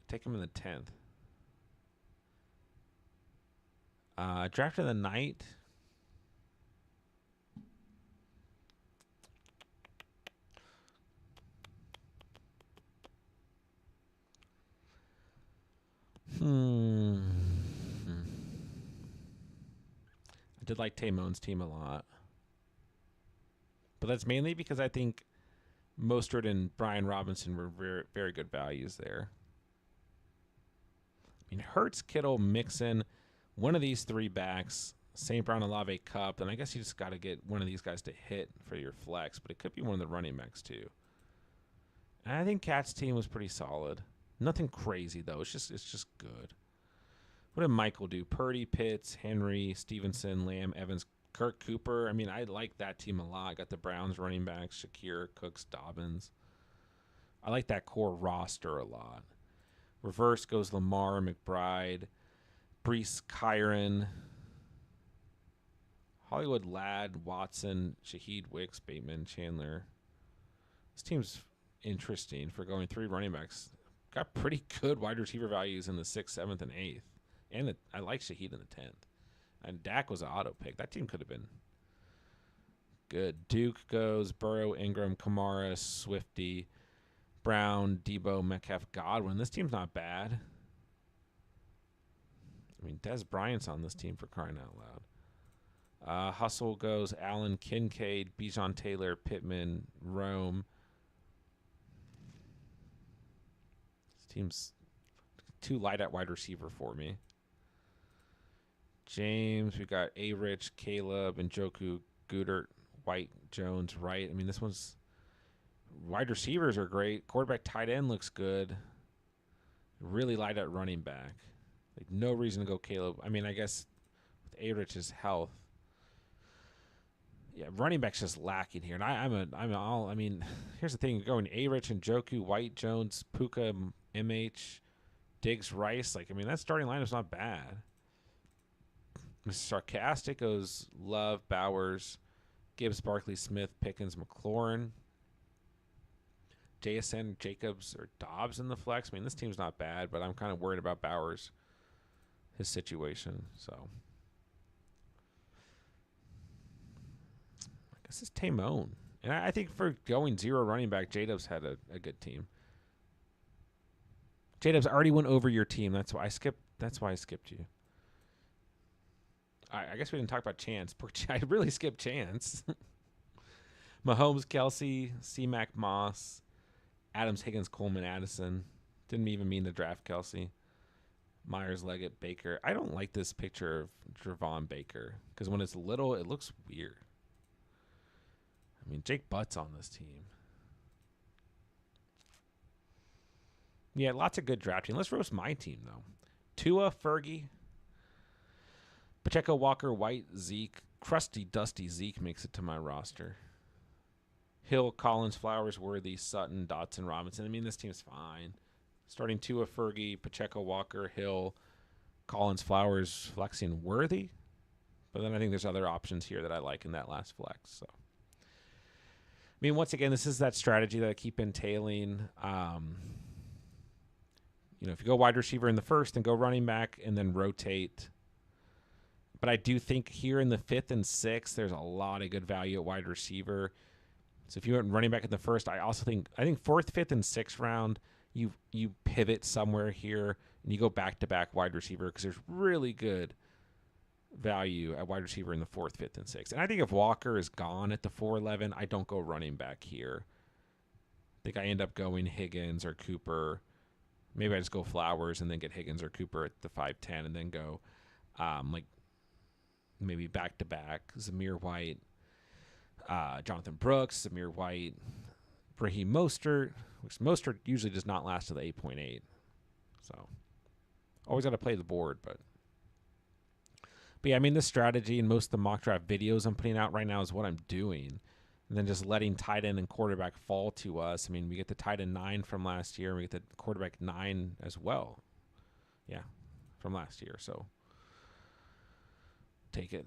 Take him in the 10th. Draft of the night. I did like Tamon's team a lot. But that's mainly because I think Mostert and Brian Robinson were very, very good values there. I mean, Hurts, Kittle, Mixon, one of these 3 backs, St. Brown, Olave, Cup, and I guess you just got to get one of these guys to hit for your flex, but it could be one of the running backs too. And I think Cat's team was pretty solid. Nothing crazy though. It's just good. What did Michael do? Purdy, Pitts, Henry, Stevenson, Lamb, Evans, Kirk Cooper. I mean, I like that team a lot. I got the Browns running backs, Shakir, Cooks, Dobbins. I like that core roster a lot. Reverse goes Lamar, McBride, Brees, Kyron, Hollywood, Ladd, Watson, Shaheed, Wicks, Bateman, Chandler. This team's interesting for going 3 running backs. Got pretty good wide receiver values in the 6th, 7th, and 8th. And I like Shaheed in the 10th. And Dak was an auto pick. That team could have been good. Duke goes Burrow, Ingram, Kamara, Swifty, Brown, Debo, Metcalf, Godwin. This team's not bad. I mean, Dez Bryant's on this team for crying out loud. Hustle goes Allen, Kincaid, Bijan Taylor, Pittman, Rome. This team's too light at wide receiver for me. James, we got A-Rich, Caleb, Njoku, Goodert, White, Jones, Wright. I mean, this one's wide receivers are great. Quarterback, tight end looks good. Really light at running back. Like no reason to go Caleb. I mean, I guess with A-Rich's health. Yeah, running back's just lacking here. And I mean, here's the thing. You're going A-Rich and Njoku, White, Jones, Puka, MH, Diggs, Rice. Like, I mean, that starting lineup's not bad. Mr. Sarcastic goes Love, Bowers, Gibbs, Barkley, Smith, Pickens, McLaurin. JSN, Jacobs, or Dobbs in the flex. I mean, this team's not bad, but I'm kind of worried about Bowers, his situation. So, I guess it's Tamone. And I think for going zero running back, J-Dubs had a good team. J-Dubs already went over your team. That's why I skipped you. I guess we didn't talk about Chance. I really skipped Chance. Mahomes, Kelsey, C-Mac, Moss, Adams, Higgins, Coleman, Addison. Didn't even mean to draft Kelsey. Myers, Leggett, Baker. I don't like this picture of Javon Baker because when it's little, it looks weird. I mean, Jake Butt's on this team. Yeah, lots of good drafting. Let's roast my team, though. Tua, Fergie, Pacheco, Walker, White, Zeke. Crusty, dusty Zeke makes it to my roster. Hill, Collins, Flowers, Worthy, Sutton, Dotson, Robinson. I mean, this team's fine. Starting Tua, Fergie, Pacheco, Walker, Hill, Collins, Flowers, flexing Worthy. But then I think there's other options here that I like in that last flex. So, I mean, once again, this is that strategy that I keep entailing. If you go wide receiver in the first and go running back and then rotate. But I do think here in the 5th and 6th, there's a lot of good value at wide receiver. So if you went running back in the first, I think 4th, 5th, and 6th round, you pivot somewhere here and you go back-to-back wide receiver because there's really good value at wide receiver in the 4th, 5th, and 6th. And I think if Walker is gone at the 4-11, I don't go running back here. I think I end up going Higgins or Cooper. Maybe I just go Flowers and then get Higgins or Cooper at the 5-10 and then go maybe back-to-back, Zamir White, Jonathan Brooks, Zamir White, Raheem Mostert, which Mostert usually does not last to the 8.8. So, always got to play the board. But yeah, I mean, this strategy and most of the mock draft videos I'm putting out right now is what I'm doing. And then just letting tight end and quarterback fall to us. I mean, we get the tight end 9 from last year, and we get the quarterback 9 as well. Yeah, from last year. So, take it.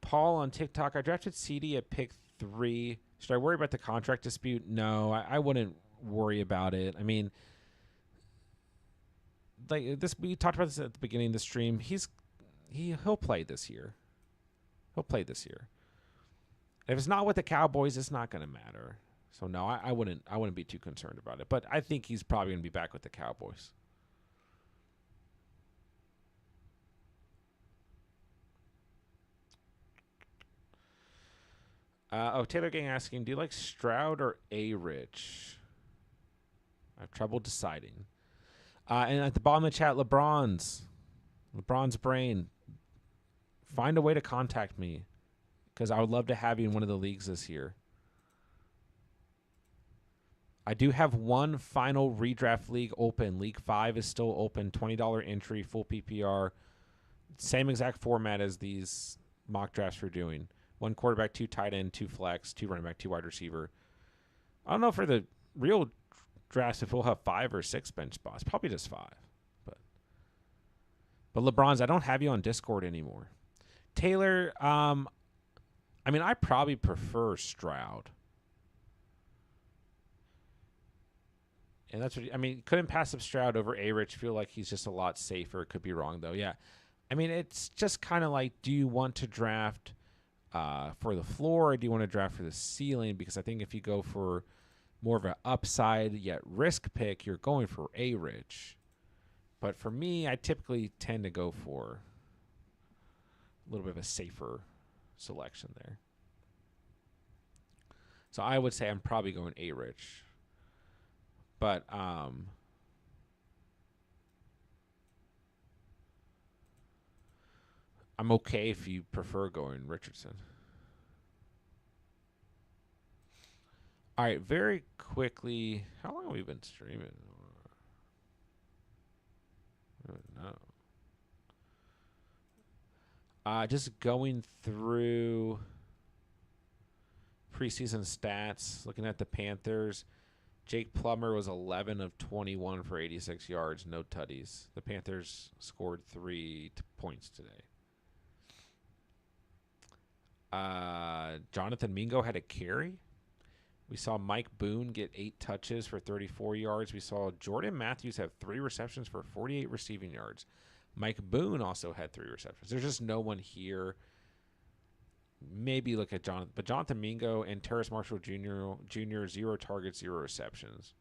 Paul on TikTok, I drafted CD at pick 3. Should I worry about the contract dispute? No, I wouldn't worry about it. I mean, like this, we talked about this at the beginning of the stream. He'll play this year. He'll play this year. If it's not with the Cowboys, it's not going to matter. So no, I wouldn't be too concerned about it. But I think he's probably going to be back with the Cowboys. Taylor Gang asking, do you like Stroud or A-Rich? I have trouble deciding. And at the bottom of the chat, LeBron's brain. Find a way to contact me because I would love to have you in one of the leagues this year. I do have one final redraft league open. League 5 is still open. $20 entry, full PPR. Same exact format as these mock drafts we're doing. 1 quarterback, 2 tight end, 2 flex, 2 running back, 2 wide receiver. I don't know for the real drafts if we'll have 5 or 6 bench spots. Probably just 5. But LeBron's, I don't have you on Discord anymore. Taylor, I mean, I probably prefer Stroud. And that's what I mean. Couldn't pass up Stroud over A-Rich. Feel like he's just a lot safer. Could be wrong though. Yeah, I mean, it's just kind of like, do you want to draft for the floor, or do you want to draft for the ceiling? Because I think if you go for more of an upside yet risk pick, you're going for A-Rich. But for me, I typically tend to go for a little bit of a safer selection there. So I would say I'm probably going A-Rich. But I'm okay if you prefer going Richardson. All right, very quickly, how long have we been streaming? I don't know. Just going through preseason stats, looking at the Panthers. Jake Plummer was 11 of 21 for 86 yards, no tutties. The Panthers scored 3 points today. Jonathan Mingo had a carry. We saw Mike Boone get 8 touches for 34 yards. We saw Jordan Matthews have 3 receptions for 48 receiving yards. Mike Boone also had 3 receptions. There's just no one here. Maybe look at Jonathan. But Jonathan Mingo and Terrace Marshall Jr. 0 targets, 0 receptions.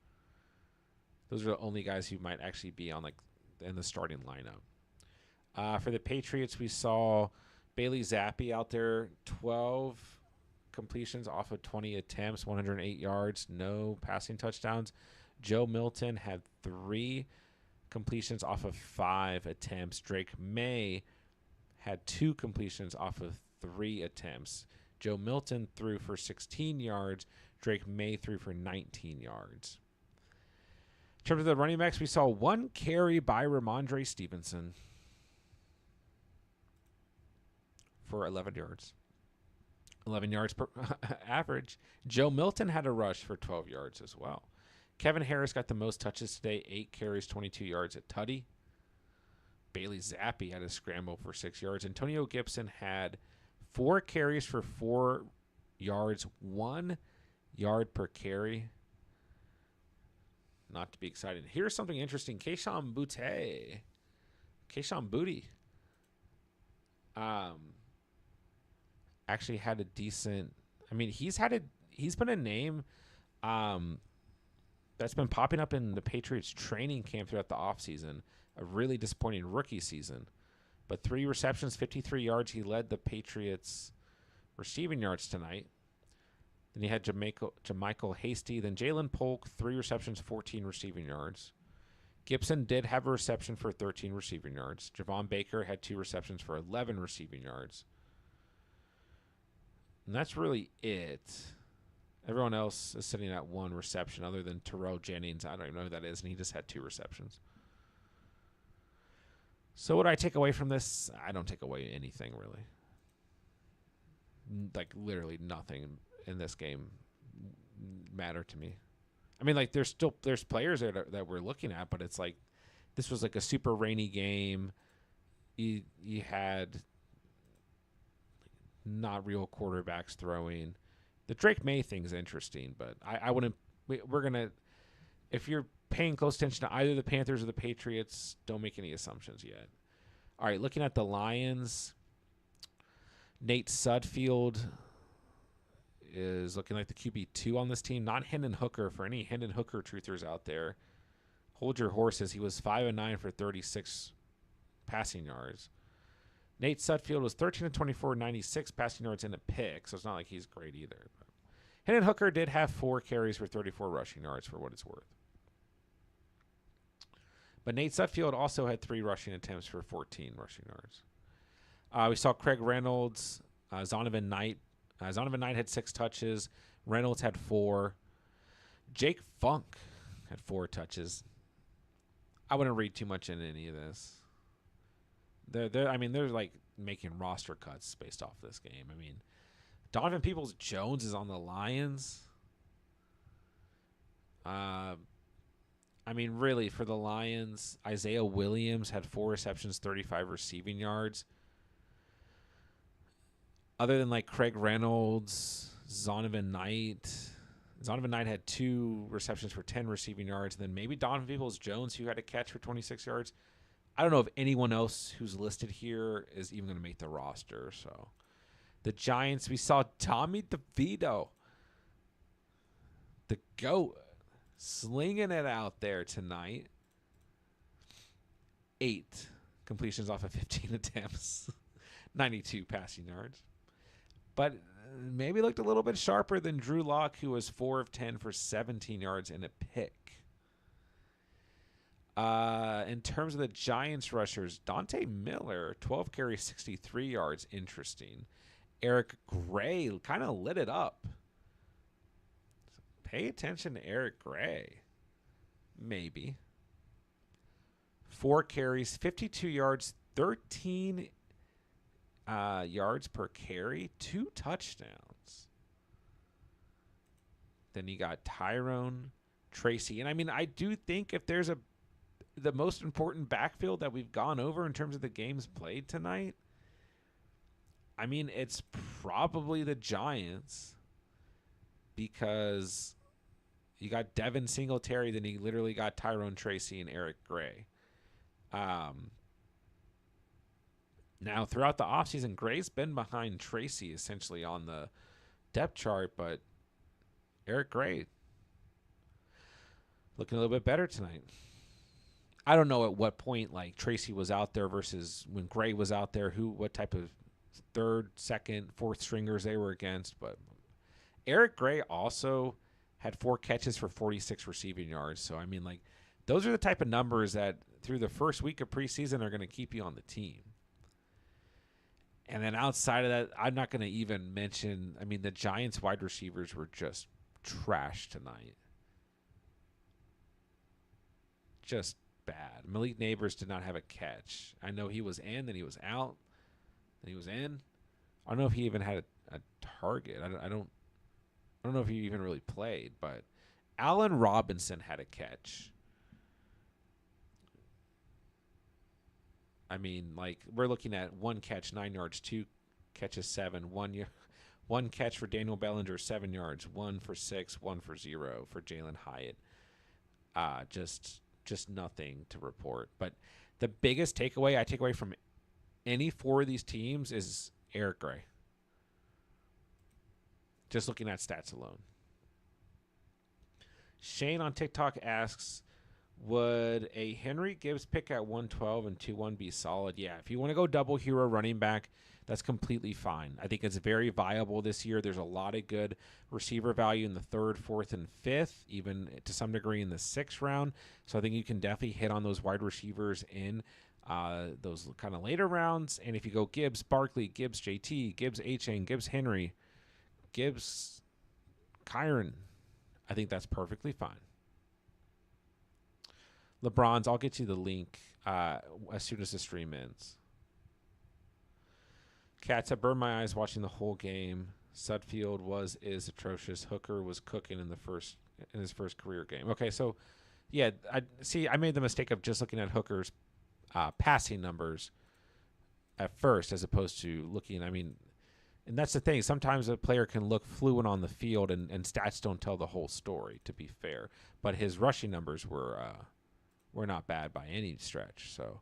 Those are the only guys who might actually be on in the starting lineup. For the Patriots, we saw Bailey Zappi out there, 12 completions off of 20 attempts, 108 yards, no passing touchdowns. Joe Milton had 3 completions off of 5 attempts. Drake May had 2 completions off of 3 attempts. Joe Milton threw for 16 yards. Drake May threw for 19 yards. In terms of the running backs, we saw 1 carry by Ramondre Stevenson for 11 yards. 11 yards per average. Joe Milton had a rush for 12 yards as well. Kevin Harris got the most touches today, 8 carries, 22 yards at tutty. Bailey Zappi had a scramble for 6 yards. Antonio Gibson had 4 carries for 4 yards, 1 yard per carry. Not to be excited. Here's something interesting. Kayshon Boutte. Actually had a decent. I mean, he's been a name that's been popping up in the Patriots training camp throughout the offseason. A really disappointing rookie season. But 3 receptions, 53 yards. He led the Patriots receiving yards tonight. Then he had Jermichael Hasty. Then Jalen Polk, 3 receptions, 14 receiving yards. Gibson did have a reception for 13 receiving yards. Javon Baker had 2 receptions for 11 receiving yards. And that's really it. Everyone else is sitting at 1 reception other than Terrell Jennings. I don't even know who that is, and he just had 2 receptions. So what do I take away from this? I don't take away anything, really. Like, literally nothing in this game mattered to me. I mean, like, there's players there that we're looking at, but it's like this was like a super rainy game. You had not real quarterbacks throwing. The Drake May thing's interesting, but I wouldn't. We're gonna, if you're paying close attention to either the Panthers or the Patriots, don't make any assumptions yet. All right, looking at the Lions, Nate Sudfeld is looking like the QB2 on this team. Not Hendon Hooker. For any Hendon Hooker truthers out there, hold your horses. He was 5-9 for 36 passing yards. Nate Sudfeld was 13-24, 96 passing yards and a pick, so it's not like he's great either. But Hendon Hooker did have 4 carries for 34 rushing yards for what it's worth. But Nate Sudfeld also had 3 rushing attempts for 14 rushing yards. We saw Craig Reynolds, Zonovan Knight. Zonovan Knight had 6 touches. Reynolds had 4. Jake Funk had 4 touches. I wouldn't read too much into any of this. They're like making roster cuts based off this game. I mean, Donovan Peoples-Jones is on the Lions. Really, for the Lions, Isaiah Williams had 4 receptions, 35 receiving yards. Other than like Craig Reynolds, Zonovan Knight had 2 receptions for 10 receiving yards. And then maybe Donovan Peoples-Jones, who had a catch for 26 yards. I don't know if anyone else who's listed here is even going to make the roster. So the Giants, we saw Tommy DeVito, the GOAT, slinging it out there tonight. 8 completions off of 15 attempts, 92 passing yards. but maybe looked a little bit sharper than Drew Lock, who was 4 of 10 for 17 yards and a pick. In terms of the Giants rushers, Dante Miller, 12 carries, 63 yards. Interesting. Eric Gray kind of lit it up. Pay attention to Eric Gray. Maybe. 4 carries, 52 yards, 13 yards per carry, 2 touchdowns. Then you got Tyrone, Tracy. And I mean, I do think if there's the most important backfield that we've gone over in terms of the games played tonight, I mean, it's probably the Giants, because you got Devin Singletary, then you literally got Tyrone Tracy and Eric Gray. Now, throughout the offseason, Gray's been behind Tracy essentially on the depth chart, but Eric Gray looking a little bit better tonight. I don't know at what point like Tracy was out there versus when Gray was out there, what type of third, second, fourth stringers they were against. But Eric Gray also had 4 catches for 46 receiving yards. So, I mean, like, those are the type of numbers that through the first week of preseason are going to keep you on the team. And then outside of that, I'm not going to even mention, I mean, the Giants wide receivers were just trash tonight. Just bad. Malik Neighbors did not have a catch. I know he was in, then he was out, then he was in. I don't know if he even had a target. I don't know if he even really played, but Allen Robinson had a catch. I mean, like, we're looking at 1 catch, 9 yards, 2 catches, 7, 1 catch for Daniel Bellinger, 7 yards, 1 for 6, 1 for 0 for Jalen Hyatt. Just nothing to report. But the biggest takeaway I take away from any 4 of these teams is Eric Gray. Just looking at stats alone. Shane on TikTok asks, would a Henry Gibbs pick at 112 and 2-1 be solid? Yeah, if you want to go double hero running back, that's completely fine. I think it's very viable this year. There's a lot of good receiver value in the 3rd, 4th, and 5th, even to some degree in the 6th round. So I think you can definitely hit on those wide receivers in those kind of later rounds. And if you go Gibbs, Barkley, Gibbs, JT, Gibbs, Achane, Gibbs, Henry, Gibbs, Kyron, I think that's perfectly fine. LeBron's, I'll get you the link as soon as the stream ends. Cats, I burned my eyes watching the whole game. Sudfield is atrocious. Hooker was cooking in his first career game. Okay, so yeah, I made the mistake of just looking at Hooker's passing numbers at first, as opposed to looking. I mean, and that's the thing. Sometimes a player can look fluent on the field, and stats don't tell the whole story. To be fair, but his rushing numbers were not bad by any stretch. So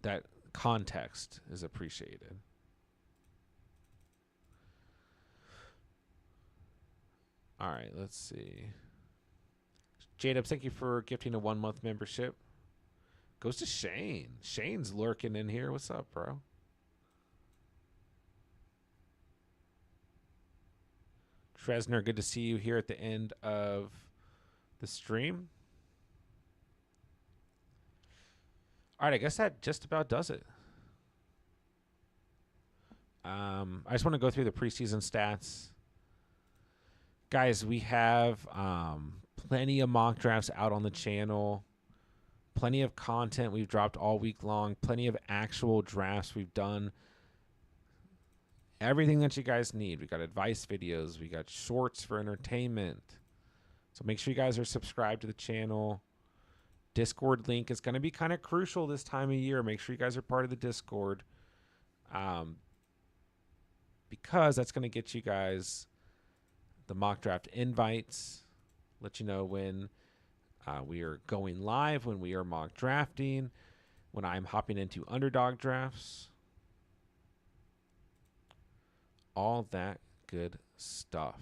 that context is appreciated. All right, let's see. J-Dubs, thank you for gifting a 1-month membership. Goes to Shane. Shane's lurking in here. What's up, bro? Tresner, good to see you here at the end of the stream. All right, I guess that just about does it. I just want to go through the preseason stats. Guys, we have plenty of mock drafts out on the channel. Plenty of content we've dropped all week long. Plenty of actual drafts we've done. Everything that you guys need. We got advice videos. We got shorts for entertainment. So make sure you guys are subscribed to the channel. Discord link is going to be kind of crucial this time of year. Make sure you guys are part of the Discord. Because that's going to get you guys the mock draft invites. Let you know when we are going live, when we are mock drafting, when I'm hopping into Underdog drafts. All that good stuff.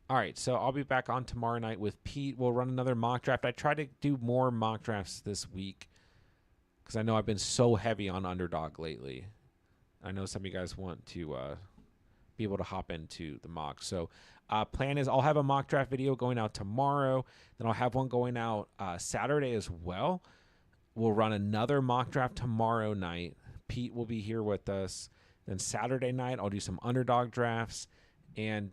All right, so I'll be back on tomorrow night with Pete. We'll run another mock draft. I try to do more mock drafts this week. because I know I've been so heavy on Underdog lately. I know some of you guys want to be able to hop into the mock. So plan is I'll have a mock draft video going out tomorrow. Then I'll have one going out Saturday as well. We'll run another mock draft tomorrow night. Pete will be here with us. Then Saturday night, I'll do some Underdog drafts. And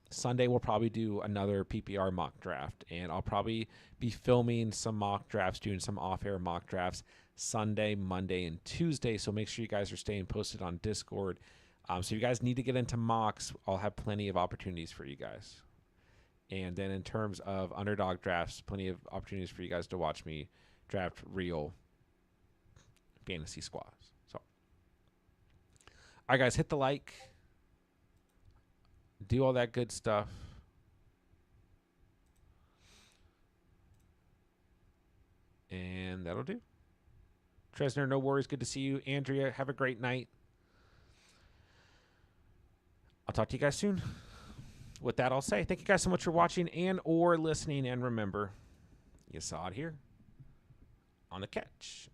Sunday, we'll probably do another PPR mock draft. And I'll probably be filming some mock drafts, doing some off-air mock drafts Sunday, Monday, and Tuesday. So make sure you guys are staying posted on Discord. So you guys need to get into mocks. I'll have plenty of opportunities for you guys. And then in terms of Underdog drafts, plenty of opportunities for you guys to watch me draft real fantasy squads. So, all right, guys, hit the like. Do all that good stuff. And that'll do. Tresner, no worries. Good to see you. Andrea, have a great night. I'll talk to you guys soon. With that, I'll say thank you guys so much for watching and or listening. And remember, you saw it here on The Catch.